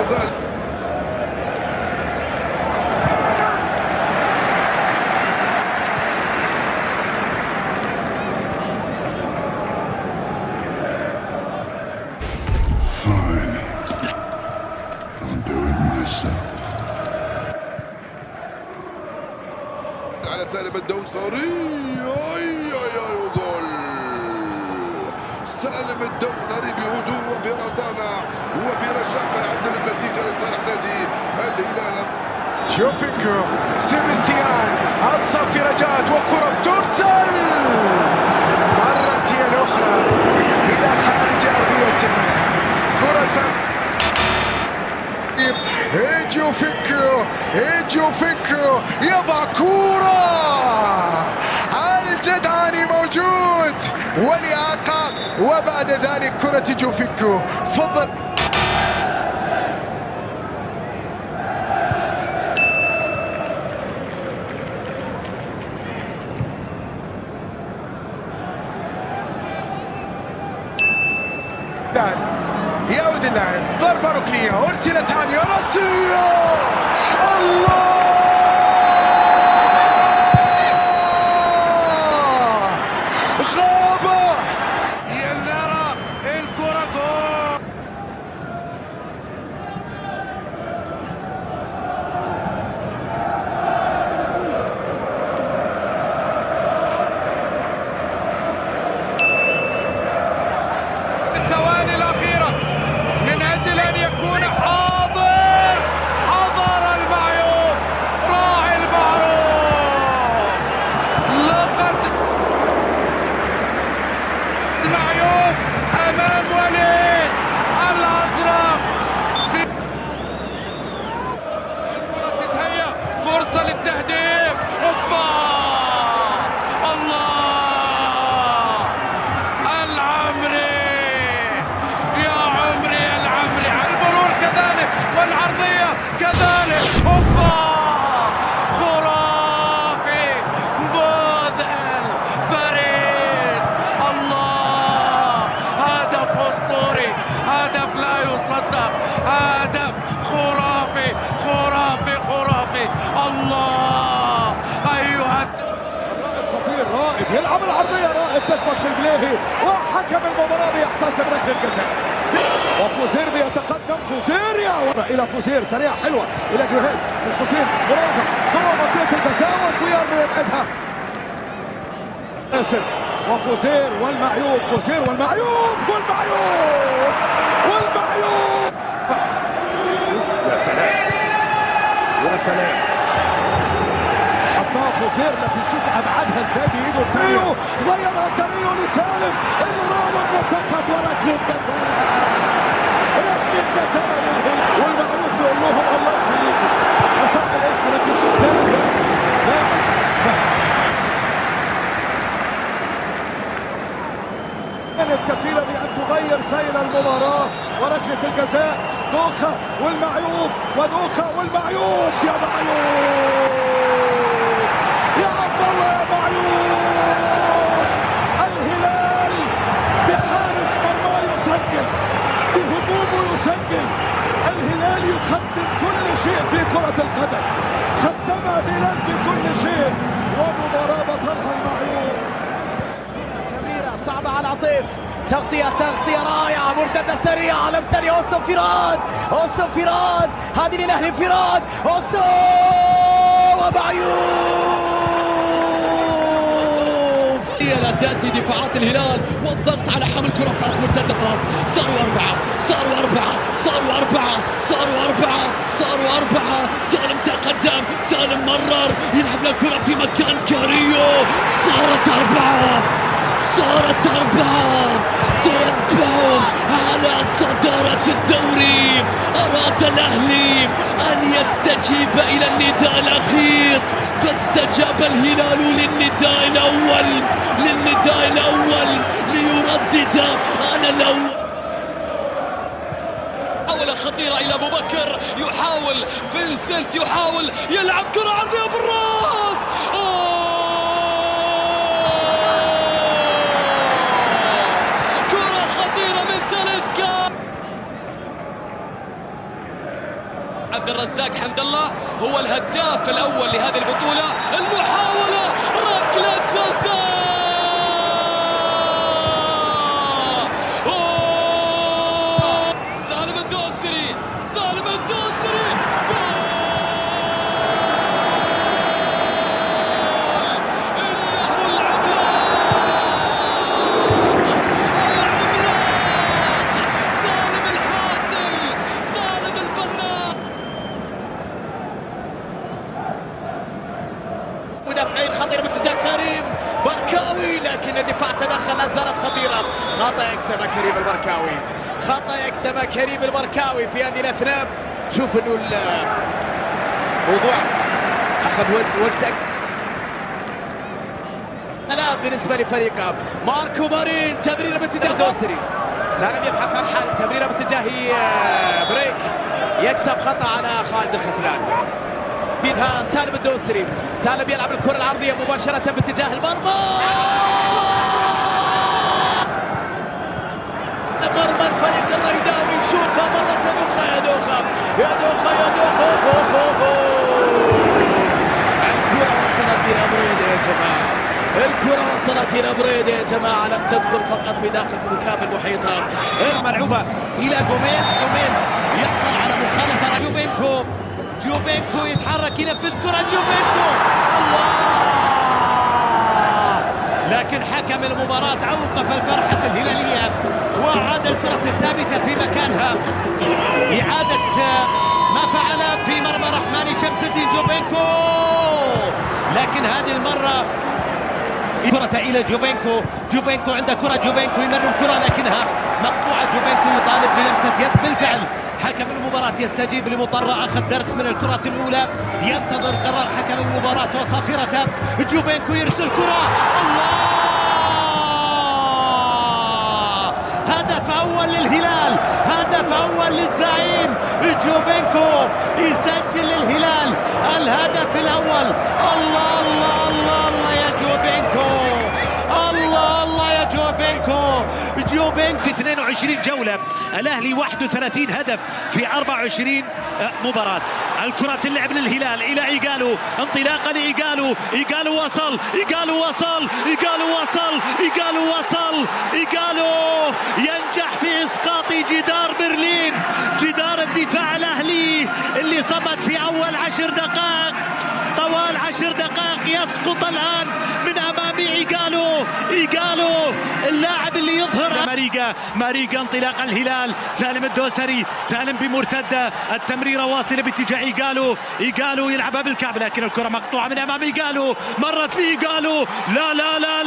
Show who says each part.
Speaker 1: زال على سالم الدوسري. وجول سالم الدوسري بهدوء وبرزانة وبرشاقة يعدل النتيجة لصالح نادي الهلال.
Speaker 2: جوفينكو سيبستيان الصافرجات وكرة ترسل مرت هي الأخرى إلى خارج أرضية كرة جوفينكو يضع كرة الجدعاني موجود ولياقة وبعد ذلك كرة جوفينكو فضل يعود اللاعب ضربة ركنية أرسلت هانية راسية الله غابة ينرى الكرة جول.
Speaker 3: الثواني الأخيرة من أجل أن يكون حاضر حضر المعيوف راعي المعروف لقد المعيوف أمام وليد الأزرق في الكرة تتهيأ فرصة للتهديف أوبا الله العمري والعرضية كذلك هوبا خرافي مذهل فريد الله هدف أسطوري هدف لا يصدق هدف خرافي الله أيها
Speaker 4: رائد خطير رائد يلعب العرضية رائد تثبت في البلاهي وحكم المباراة بيحتسب ركلة جزاء وفوزير بيتقدم فوزير الى فوزير سريعه حلوه الى جهاد الحسين مراوغه جوه منطقه الجزاء والخيار بيبعدها ياسر وفوزير والمعيوف فوزير والمعيوف شوف يا سلام حطها فوزير لكن شوف ابعادها ازاي بايده تريو غيرها تريو لسالم اللي رابط وسقط وركله جزاء والمعروف يقول لهم الله يخليكم وسط الاسم لكن شوف سالم كانت كفيله بان تغير سير المباراه وركله الجزاء دوخه والمعيوف يا معيوف يا عبد الله يا معيوف الهلال بحارس مرمى يسجل بهجومه يسجل الهلال يقدم كل شيء في كرة القدم ختمها الهلال في كل شيء ومباراة بطلها المعيوف.
Speaker 5: تمريرة صعبة على عطيف تغطية رائعة مرتدة سريعة على مساري أوسو فراد هذه للأهلي انفراد أوسو ومعيوف
Speaker 6: لا تأتي دفاعات الهلال والضغط على حمل كرة صارت مرتدة صاروا أربعة سالم تقدم سالم مرر يلعب الكرة في مكان كاريو صارت أربعة تنبه على صدارة الدوري أراد الأهلي أن يستجيب إلى النداء الأخير فاستجاب الهلال للنداء الأول ليردد أنا الأول.
Speaker 7: محاولة خطيرة إلى أبو بكر يحاول فينسنت يلعب كرة عرضية بالراس كرة خطيرة من تاليسكا عبد الرزاق حمد الله هو الهداف الأول لهذه البطولة. المحاولة ركلة جزاء. سالم الدوسري
Speaker 5: مدافعين خطير باتجاه كريم بركاوي، لكن الدفاع تدخل، لا زالت خطيرة. خطأ يكسب كريم البركاوي، خطأ يكسب كريم البركاوي في هذه الأثناء. شوف انه الموضوع اخذ وقتك. لا بالنسبة لفريقه ماركو مارين، تمريرة باتجاه دوسري. سالم يبحث عن حل، تمريرة باتجاه بريك، يكسب خطأ على خالد الختلان. بيدها سالم الدوسري، سالم يلعب الكرة العرضية مباشرة باتجاه المرمى. مرمى الفريق الريداوي، شوفها مرة أخرى يا دوخة. الكرة وصلت إلى بريدة يا جماعة، الكرة وصلت إلى بريدة يا جماعة، لم تدخل فقط بداخل مكان المحيطة.
Speaker 6: ملعوبة إلى جوميز يحصل على مخالفة. جوفينكو يتحرك، ينفذ كرة جوفينكو، الله! لكن حكم المباراة أوقف الفرحة الهلالية وأعاد الكرة الثابتة في مكانها. إعادة ما فعل في مرمى رحماني شمس الدين جوفينكو، لكن هذه المرة كرة إلى جوفينكو عنده كرة، جوفينكو يمر الكرة لكنها مقطوعة. جوفينكو يطالب بلمسة يد، بالفعل حكم المباراة يستجيب لمطرة، أخذ درس من الكرة الأولى، ينتظر قرار حكم المباراة وصافرته. جوفينكو يرسل كرة، الله! هدف أول للهلال، هدف أول للزعيم. جوفينكو يسجل للهلال الهدف الأول. الله الله الله الله يا جوفينكو، الله الله يا جوفينكو.
Speaker 8: في 22 جولة الأهلي 31 هدف في 24 مباراة. الكرة تلعب للهلال إلى إيجالو، انطلاقة لإيجالو، إيجالو وصل، إيجالو ينجح في إسقاط جدار برلين، جدار الدفاع الأهلي اللي صمد في أول 10 دقائق. طوال 10 دقائق يسقط الآن من أمام إيجالو اللاعب اللي يظهر. ماريجا انطلاق الهلال، سالم الدوسري، سالم بمرتدة، التمريرة واصلة باتجاه إيجالو يلعبها بالكعب، لكن الكرة مقطوعة من أمام إيجالو، مرت لإيجالو، لا